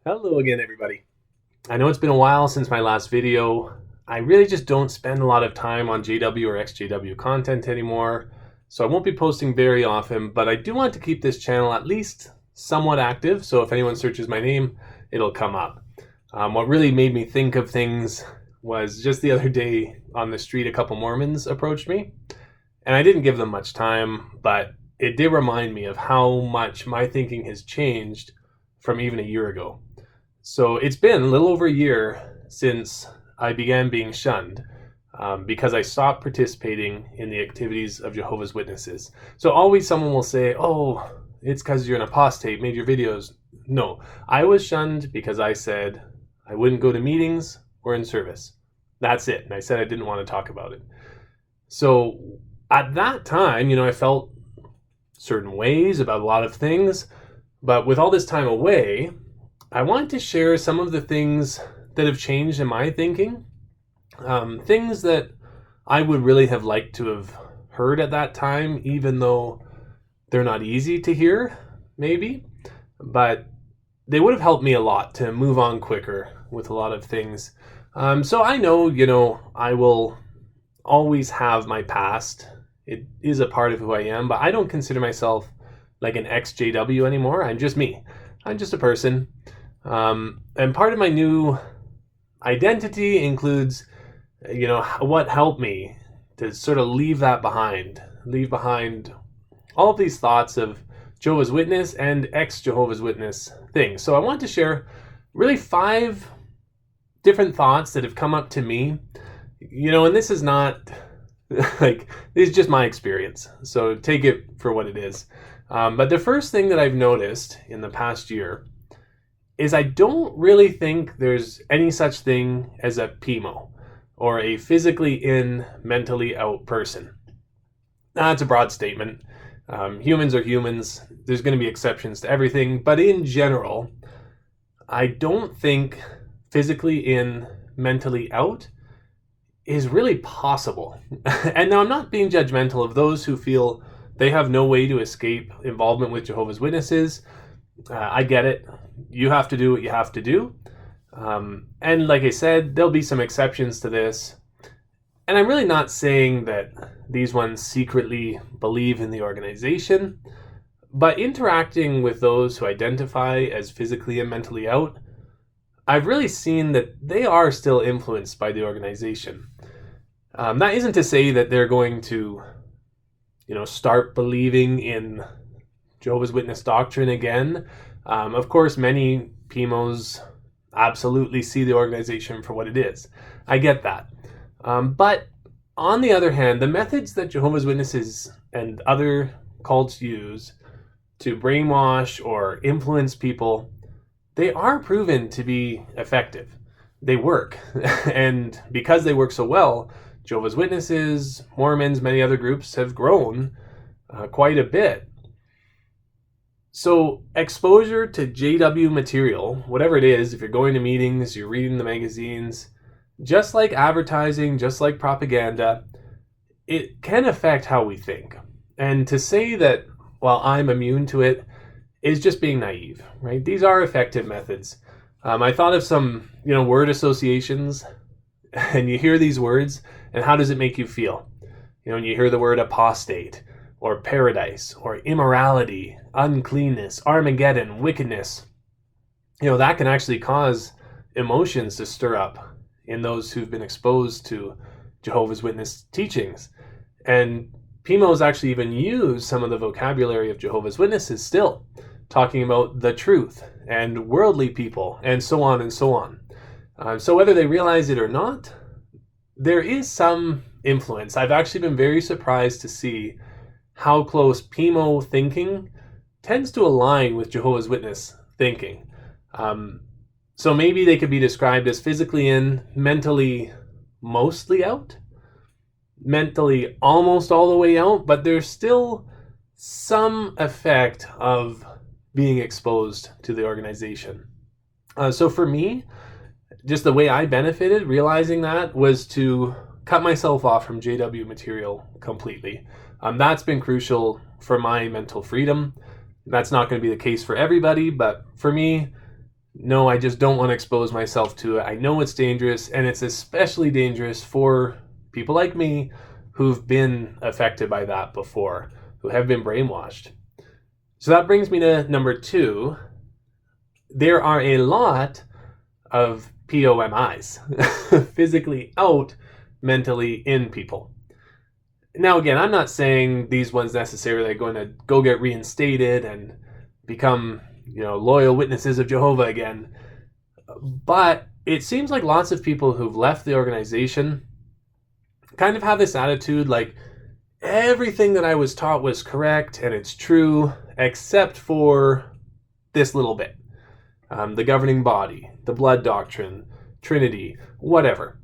Hello again, everybody. I know it's been a while since my last video. I really just don't spend a lot of time on JW or exJW content anymore, so I won't be posting very often, but I do want to keep this channel at least somewhat active, so if anyone searches my name, it'll come up. What really made me think of things was just the other day on the street, a couple Mormons approached me, and I didn't give them much time, but it did remind me of how much my thinking has changed from even a year ago. So it's been a little over a year since I began being shunned because I stopped participating in the activities of Jehovah's Witnesses. So always someone will say, oh, it's because you're an apostate, made your videos. No, I was shunned because I said I wouldn't go to meetings or in service. That's it. And I said I didn't want to talk about it. So at that time, I felt certain ways about a lot of things. But with all this time away, I want to share some of the things that have changed in my thinking, things that I would really have liked to have heard at that time, even though they're not easy to hear, maybe, but they would have helped me a lot to move on quicker with a lot of things. So I know, I will always have my past. It is a part of who I am, but I don't consider myself like an exJW anymore. I'm just me. I'm just a person. And part of my new identity includes, what helped me to sort of leave behind all of these thoughts of Jehovah's Witness and ex-Jehovah's Witness things. So I want to share really 5 different thoughts that have come up to me, and this is not this is just my experience. So take it for what it is. But the first thing that I've noticed in the past year is I don't really think there's any such thing as a PMO, or a physically in, mentally out person. That's a broad statement. Humans are humans. There's going to be exceptions to everything. But in general, I don't think physically in, mentally out is really possible. And now I'm not being judgmental of those who feel they have no way to escape involvement with Jehovah's Witnesses. I get it. You have to do what you have to do. And like I said, there'll be some exceptions to this. And I'm really not saying that these ones secretly believe in the organization, but interacting with those who identify as physically and mentally out, I've really seen that they are still influenced by the organization. That isn't to say that they're going to, start believing in Jehovah's Witness doctrine again. Of course, many PMOs absolutely see the organization for what it is. I get that. But on the other hand, the methods that Jehovah's Witnesses and other cults use to brainwash or influence people, they are proven to be effective. They work. And because they work so well, Jehovah's Witnesses, Mormons, many other groups have grown quite a bit. So exposure to JW material, whatever it is, if you're going to meetings, you're reading the magazines, just like advertising, just like propaganda, it can affect how we think. And to say that, well, I'm immune to it is just being naive, right? These are effective methods. I thought of some, word associations, and you hear these words, and how does it make you feel? When you hear the word apostate, or paradise, or immorality, uncleanness, Armageddon, wickedness, that can actually cause emotions to stir up in those who've been exposed to Jehovah's Witness teachings. And PMOs actually even use some of the vocabulary of Jehovah's Witnesses still, talking about the truth and worldly people and so on and so on. So whether they realize it or not, there is some influence. I've actually been very surprised to see how close PMO thinking tends to align with Jehovah's Witness thinking. So maybe they could be described as physically in, mentally mostly out, mentally almost all the way out, but there's still some effect of being exposed to the organization. So for me, just the way I benefited realizing that was to cut myself off from JW material completely. That's been crucial for my mental freedom. That's not going to be the case for everybody, but for me, No, I just don't want to expose myself to it. I know it's dangerous, and it's especially dangerous for people like me who've been affected by that before, who have been brainwashed. So that brings me to number 2. There are a lot of POIs, physically out, mentally in people. Now, again, I'm not saying these ones necessarily are going to go get reinstated and become, loyal witnesses of Jehovah again. But it seems like lots of people who've left the organization kind of have this attitude like everything that I was taught was correct and it's true, except for this little bit. The governing body, the blood doctrine, Trinity, whatever.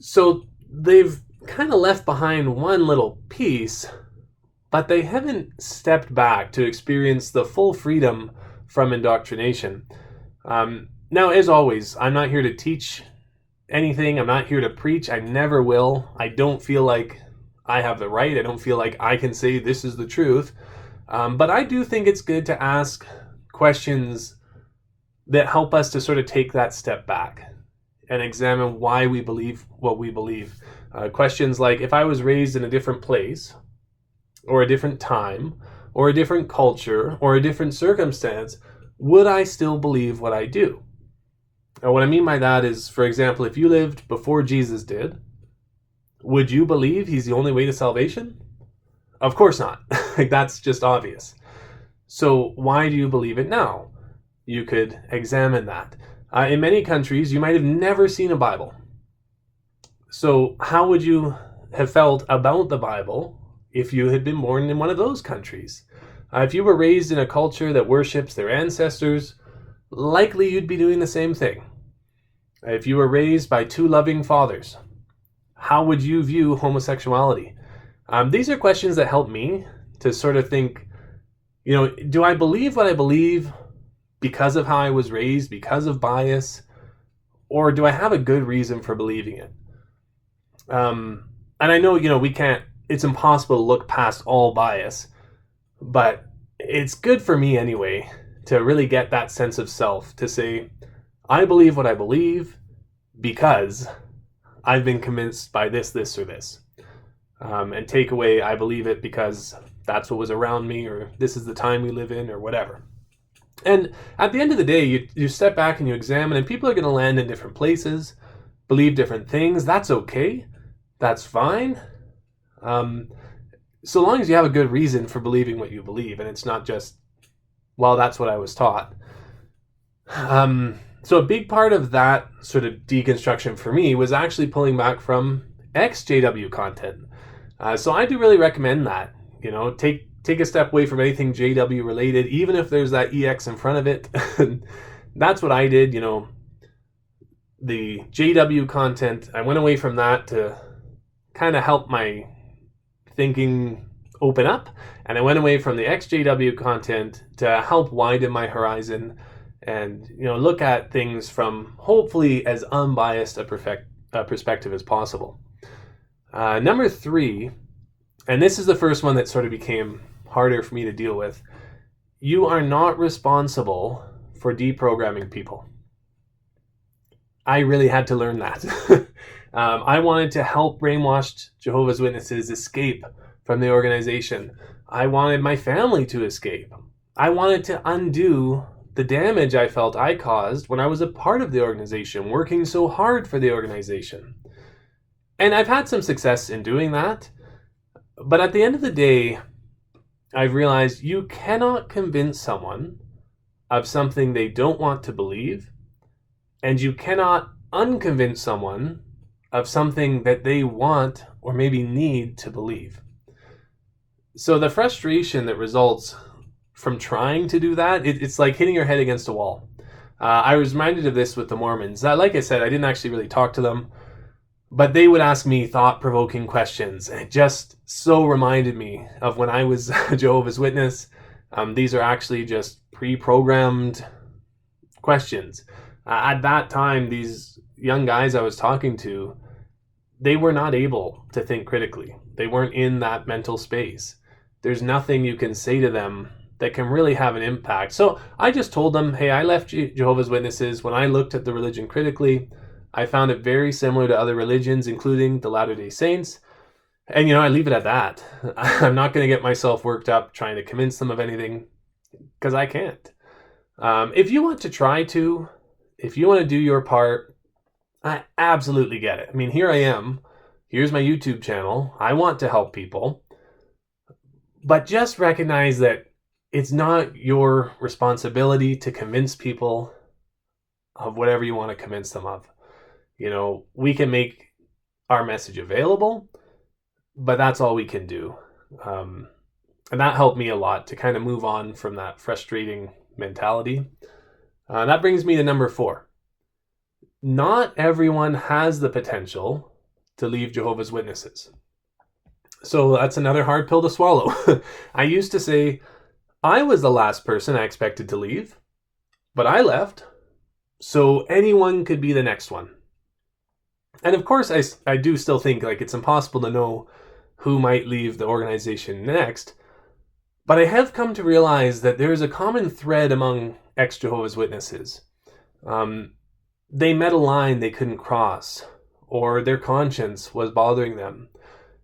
So they've kind of left behind one little piece, but they haven't stepped back to experience the full freedom from indoctrination. Now, as always, I'm not here to teach anything. I'm not here to preach. I never will. I don't feel like I have the right. I don't feel like I can say this is the truth. But I do think it's good to ask questions that help us to sort of take that step back and examine why we believe what we believe. Questions like, if I was raised in a different place, or a different time, or a different culture, or a different circumstance, would I still believe what I do? Now, what I mean by that is, for example, if you lived before Jesus did, would you believe he's the only way to salvation? Of course not. That's just obvious. So why do you believe it now? You could examine that. In many countries, you might have never seen a Bible. So how would you have felt about the Bible if you had been born in one of those countries? If you were raised in a culture that worships their ancestors, likely you'd be doing the same thing. If you were raised by 2 loving fathers, how would you view homosexuality? These are questions that help me to sort of think, do I believe what I believe because of how I was raised, because of bias, or do I have a good reason for believing it? And I know, it's impossible to look past all bias, but it's good for me anyway to really get that sense of self, to say, I believe what I believe because I've been convinced by this, or this. And take away, I believe it because that's what was around me, or this is the time we live in, or whatever. And at the end of the day, you step back and you examine, and people are going to land in different places, believe different things. That's okay. That's fine. So long as you have a good reason for believing what you believe, and it's not just, well, that's what I was taught. So a big part of that sort of deconstruction for me was actually pulling back from exJW content. So I do really recommend that. Take a step away from anything JW related, even if there's that EX in front of it. That's what I did. The JW content, I went away from that to kind of help my thinking open up, and I went away from the exJW content to help widen my horizon and look at things from hopefully as unbiased a perspective as possible. Number 3, and this is the first one that sort of became harder for me to deal with. You are not responsible for deprogramming people. I really had to learn that. I wanted to help brainwashed Jehovah's Witnesses escape from the organization. I wanted my family to escape. I wanted to undo the damage I felt I caused when I was a part of the organization, working so hard for the organization. And I've had some success in doing that. But at the end of the day, I've realized you cannot convince someone of something they don't want to believe, and you cannot unconvince someone of something that they want or maybe need to believe. So the frustration that results from trying to do that, it's like hitting your head against a wall. I was reminded of this with the Mormons. Like I said, I didn't actually really talk to them, but they would ask me thought-provoking questions. And it just so reminded me of when I was a Jehovah's Witness. These are actually just pre-programmed questions. At that time, these young guys I was talking to, they were not able to think critically. They weren't in that mental space. There's nothing you can say to them that can really have an impact. So I just told them, hey, I left Jehovah's Witnesses. When I looked at the religion critically, I found it very similar to other religions, including the Latter-day Saints. And, I leave it at that. I'm not going to get myself worked up trying to convince them of anything, because I can't. If you want to try to, if you want to do your part, I absolutely get it. I mean, here I am. Here's my YouTube channel. I want to help people. But just recognize that it's not your responsibility to convince people of whatever you want to convince them of. We can make our message available, but that's all we can do. And that helped me a lot to kind of move on from that frustrating mentality. That brings me to number 4. Not everyone has the potential to leave Jehovah's Witnesses. So that's another hard pill to swallow. I used to say, I was the last person I expected to leave, but I left, so anyone could be the next one. And of course, I do still think it's impossible to know who might leave the organization next, but I have come to realize that there is a common thread among ex-Jehovah's Witnesses. They met a line they couldn't cross, or their conscience was bothering them.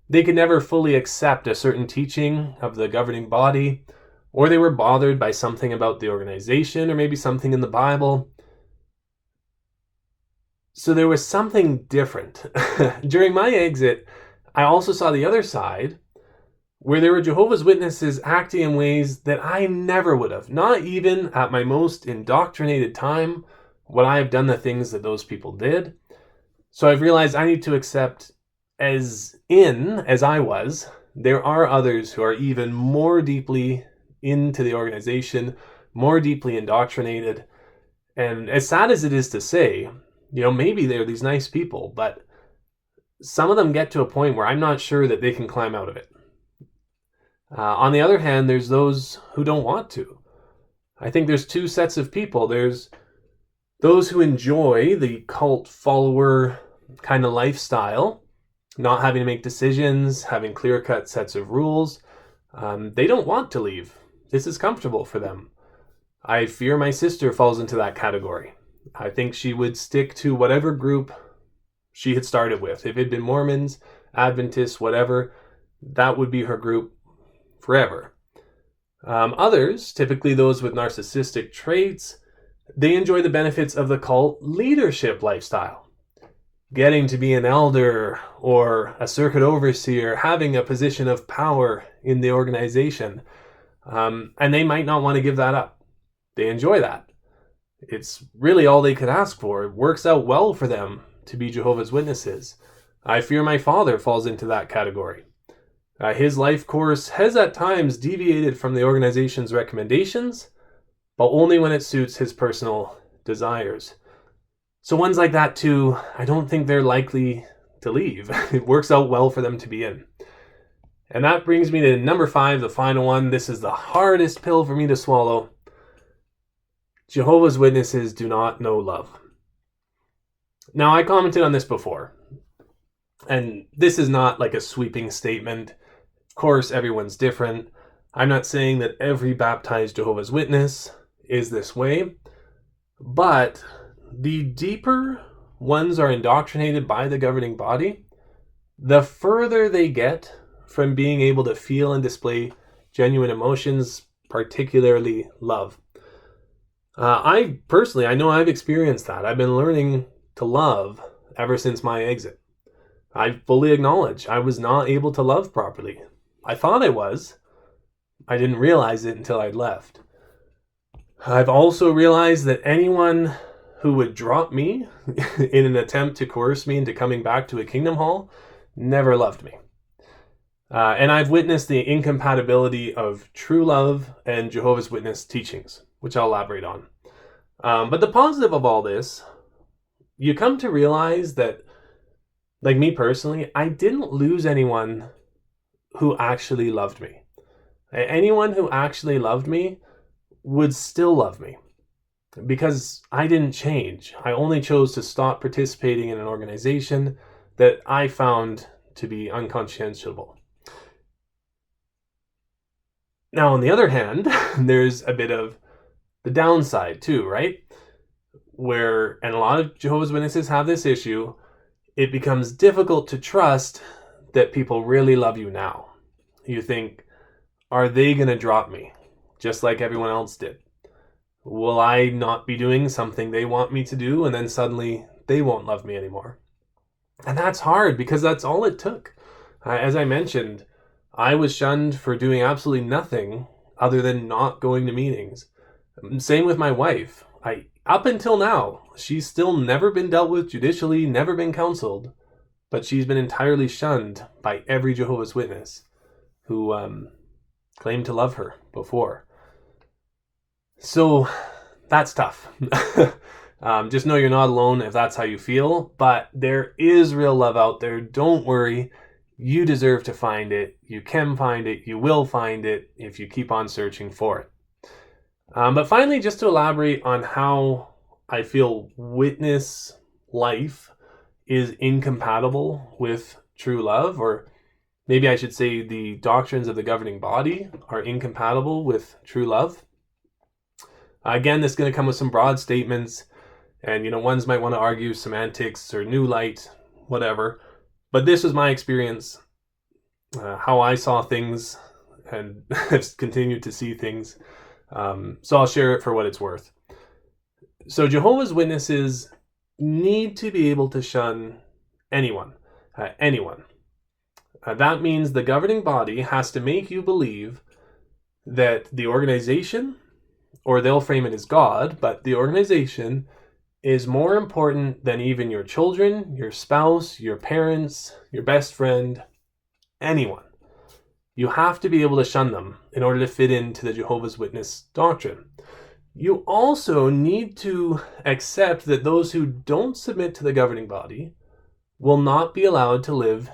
They could never fully accept a certain teaching of the governing body, or they were bothered by something about the organization, or maybe something in the Bible. So there was something different. During my exit, I also saw the other side, where there were Jehovah's Witnesses acting in ways that I never would have. Not even at my most indoctrinated time would I have done the things that those people did. So I've realized I need to accept, as I was, there are others who are even more deeply into the organization, more deeply indoctrinated. And as sad as it is to say, maybe they're these nice people, but some of them get to a point where I'm not sure that they can climb out of it. On the other hand, there's those who don't want to. I think there's 2 sets of people. There's those who enjoy the cult follower kind of lifestyle, not having to make decisions, having clear-cut sets of rules. They don't want to leave. This is comfortable for them. I fear my sister falls into that category. I think she would stick to whatever group she had started with. If it had been Mormons, Adventists, whatever, that would be her group forever. Others, typically those with narcissistic traits, they enjoy the benefits of the cult leadership lifestyle. Getting to be an elder or a circuit overseer, having a position of power in the organization. And they might not want to give that up. They enjoy that. It's really all they could ask for. It works out well for them to be Jehovah's Witnesses. I fear my father falls into that category. His life course has at times deviated from the organization's recommendations, but only when it suits his personal desires. So ones like that too, I don't think they're likely to leave. It works out well for them to be in. And that brings me to number 5, the final one. This is the hardest pill for me to swallow. Jehovah's Witnesses do not know love. Now, I commented on this before, and this is not like a sweeping statement. Of course, everyone's different. I'm not saying that every baptized Jehovah's Witness is this way, but the deeper ones are indoctrinated by the governing body, the further they get from being able to feel and display genuine emotions, particularly love. I know I've experienced that. I've been learning to love ever since my exit. I fully acknowledge I was not able to love properly. I thought I was. I didn't realize it until I'd left. I've also realized that anyone who would drop me in an attempt to coerce me into coming back to a kingdom hall never loved me. And I've witnessed the incompatibility of true love and Jehovah's Witness teachings, which I'll elaborate on. But the positive of all this, you come to realize that, like me personally, I didn't lose anyone who actually loved me. Anyone who actually loved me would still love me because I didn't change. I only chose to stop participating in an organization that I found to be unconscientiable. Now, on the other hand, there's a bit of the downside too, right? And a lot of Jehovah's Witnesses have this issue, it becomes difficult to trust that people really love you now. You think, are they going to drop me just like everyone else did? Will I not be doing something they want me to do, and then suddenly they won't love me anymore? And that's hard because that's all it took. As I mentioned, I was shunned for doing absolutely nothing other than not going to meetings. Same with my wife. Up until now, she's still never been dealt with judicially, never been counseled, but she's been entirely shunned by every Jehovah's Witness who claimed to love her before. So that's tough. Just know you're not alone if that's how you feel, but there is real love out there. Don't worry. You deserve to find it. You can find it. You will find it if you keep on searching for it. But finally, just to elaborate on how I feel witness life is incompatible with true love, or maybe I should say the doctrines of the governing body are incompatible with true love. Again, this is going to come with some broad statements, and ones might want to argue semantics or new light, whatever. But this was my experience, how I saw things and have continued to see things. So I'll share it for what it's worth. So Jehovah's Witnesses need to be able to shun anyone. That means the governing body has to make you believe that the organization, or they'll frame it as God, but the organization is more important than even your children, your spouse, your parents, your best friend, anyone. You have to be able to shun them in order to fit into the Jehovah's Witness doctrine. You also need to accept that those who don't submit to the governing body will not be allowed to live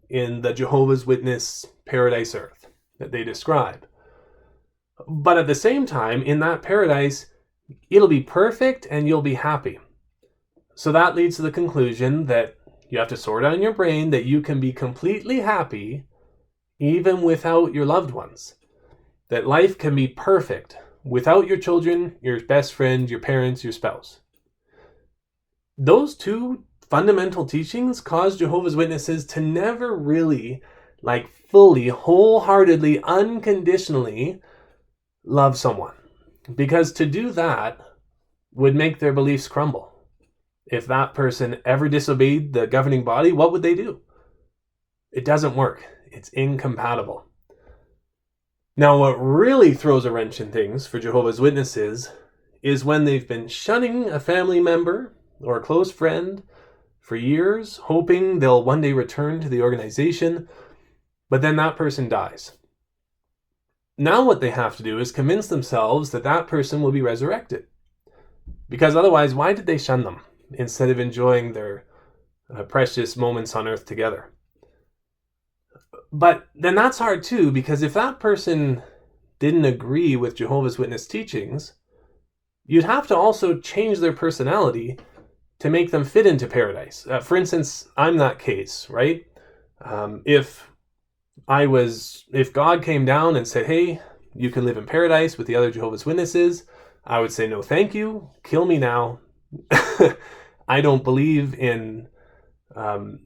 in the Jehovah's Witness paradise earth that they describe. But at the same time, in that paradise, it'll be perfect and you'll be happy. So that leads to the conclusion that you have to sort out in your brain that you can be completely happy even without your loved ones. That life can be perfect without your children, your best friend, your parents, your spouse. Those two fundamental teachings cause Jehovah's Witnesses to never really, fully, wholeheartedly, unconditionally love someone. Because to do that would make their beliefs crumble. If that person ever disobeyed the governing body, what would they do? It doesn't work. It's incompatible. Now, what really throws a wrench in things for Jehovah's Witnesses is when they've been shunning a family member or a close friend for years, hoping they'll one day return to the organization, but then that person dies. Now what they have to do is convince themselves that that person will be resurrected. Because otherwise, why did they shun them instead of enjoying their precious moments on earth together? But then that's hard too, because if that person didn't agree with Jehovah's Witness teachings, you'd have to also change their personality to make them fit into paradise. For instance, I'm that case, right? If God came down and said, hey, you can live in paradise with the other Jehovah's Witnesses, I would say, no, thank you. Kill me now. I don't believe in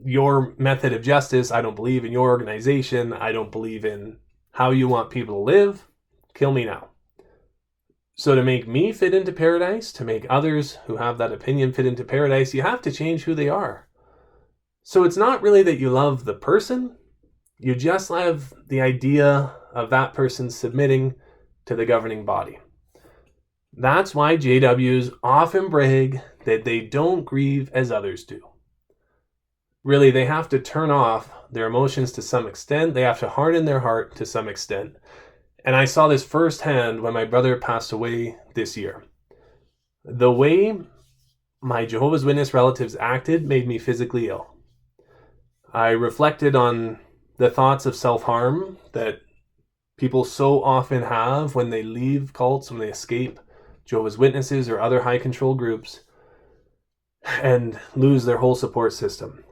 your method of justice. I don't believe in your organization. I don't believe in how you want people to live. Kill me now. So to make me fit into paradise, to make others who have that opinion fit into paradise, you have to change who they are. So it's not really that you love the person. You just love the idea of that person submitting to the governing body. That's why JWs often brag that they don't grieve as others do. Really, they have to turn off their emotions to some extent. They have to harden their heart to some extent. And I saw this firsthand when my brother passed away this year. The way my Jehovah's Witness relatives acted made me physically ill. I reflected on the thoughts of self-harm that people so often have when they leave cults, when they escape Jehovah's Witnesses or other high control groups and lose their whole support system.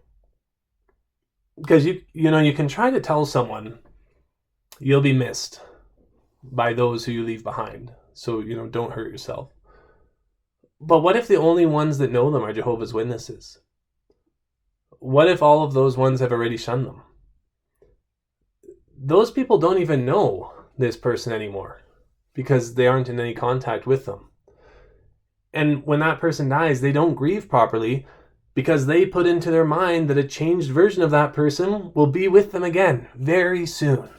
Because you can try to tell someone you'll be missed. by those who you leave behind. So, don't hurt yourself. But what if the only ones that know them are Jehovah's Witnesses? What if all of those ones have already shunned them? Those people don't even know this person anymore because they aren't in any contact with them. And when that person dies, they don't grieve properly because they put into their mind that a changed version of that person will be with them again very soon.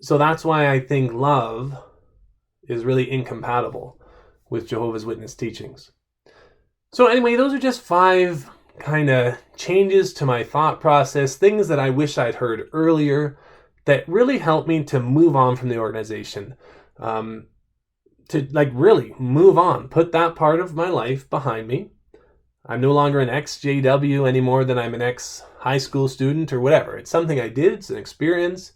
So that's why I think love is really incompatible with Jehovah's Witness teachings. So anyway, those are just 5 kind of changes to my thought process, things that I wish I'd heard earlier that really helped me to move on from the organization. To really move on, put that part of my life behind me. I'm no longer an exJW any more than I'm an ex-high school student or whatever. It's something I did, it's an experience,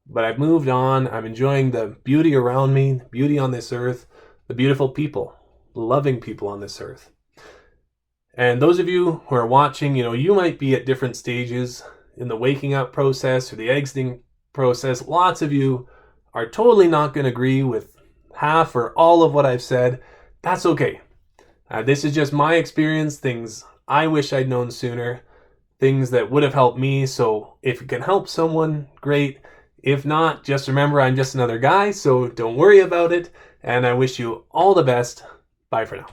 but I've moved on. I'm enjoying the beauty around me, the beauty on this earth, the beautiful people, loving people on this earth. And those of you who are watching, you might be at different stages in the waking up process or the exiting process. Lots of you are totally not going to agree with half or all of what I've said. That's okay. This is just my experience, things I wish I'd known sooner, things that would have helped me. So if it can help someone, great. If not, just remember I'm just another guy, so don't worry about it. And I wish you all the best. Bye for now.